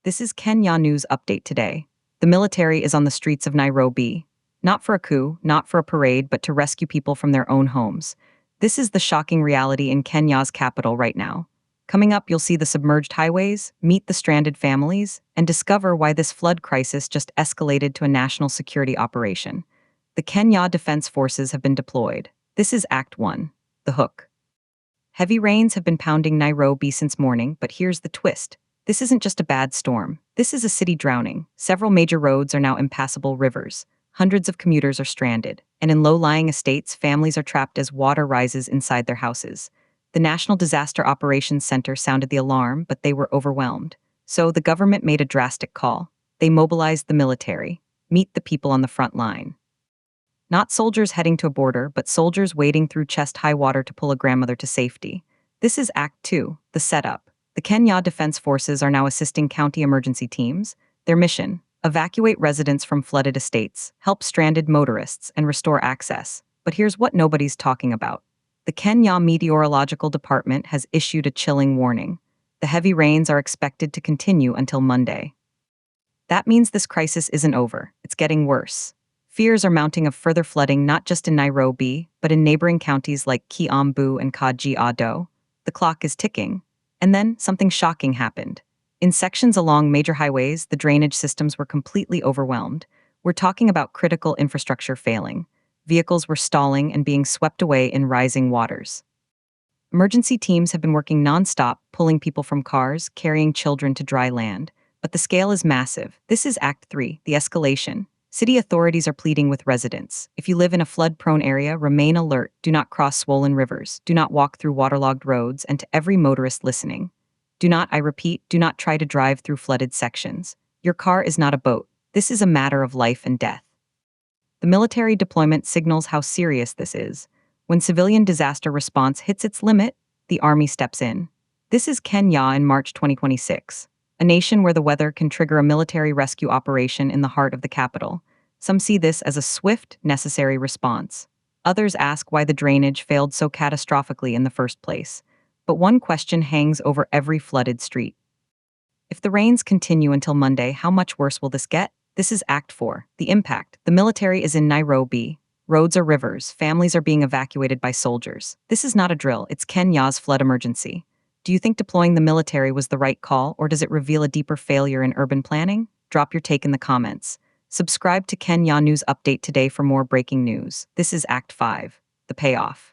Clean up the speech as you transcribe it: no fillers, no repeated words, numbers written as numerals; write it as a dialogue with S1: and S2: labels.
S1: This is Kenya News Update today. The military is on the streets of Nairobi. Not for a coup, not for a parade, but to rescue people from their own homes. This is the shocking reality in Kenya's capital right now. Coming up, you'll see the submerged highways, meet the stranded families, and discover why this flood crisis just escalated to a national security operation. The Kenya Defense Forces have been deployed. This is Act 1, the hook. Heavy rains have been pounding Nairobi since morning, but here's the twist. This isn't just a bad storm. This is a city drowning. Several major roads are now impassable rivers. Hundreds of commuters are stranded. And in low-lying estates, families are trapped as water rises inside their houses. The National Disaster Operations Center sounded the alarm, but they were overwhelmed. So the government made a drastic call. They mobilized the military. Meet the people on the front line. Not soldiers heading to a border, but soldiers wading through chest-high water to pull a grandmother to safety. This is Act 2, the setup. The Kenya Defense Forces are now assisting county emergency teams. Their mission: evacuate residents from flooded estates, help stranded motorists, and restore access. But here's what nobody's talking about. The Kenya Meteorological Department has issued a chilling warning. The heavy rains are expected to continue until Monday. That means this crisis isn't over. It's getting worse. Fears are mounting of further flooding not just in Nairobi, but in neighboring counties like Kiambu and Kajiado. The clock is ticking. And then something shocking happened. In sections along major highways, the drainage systems were completely overwhelmed. We're talking about critical infrastructure failing. Vehicles were stalling and being swept away in rising waters. Emergency teams have been working nonstop, pulling people from cars, carrying children to dry land. But the scale is massive. This is Act 3, the escalation. City authorities are pleading with residents. If you live in a flood-prone area, remain alert. Do not cross swollen rivers. Do not walk through waterlogged roads. And to every motorist listening, do not, I repeat, do not try to drive through flooded sections. Your car is not a boat. This is a matter of life and death. The military deployment signals how serious this is. When civilian disaster response hits its limit, the army steps in. This is Kenya in March 2026. A nation where the weather can trigger a military rescue operation in the heart of the capital. Some see this as a swift, necessary response. Others ask why the drainage failed so catastrophically in the first place. But one question hangs over every flooded street. If the rains continue until Monday, how much worse will this get? This is Act 4, the impact. The military is in Nairobi. Roads are rivers. Families are being evacuated by soldiers. This is not a drill. It's Kenya's flood emergency. Do you think deploying the military was the right call, or does it reveal a deeper failure in urban planning? Drop your take in the comments. Subscribe to Kenya News Update today for more breaking news. This is Act 5, the payoff.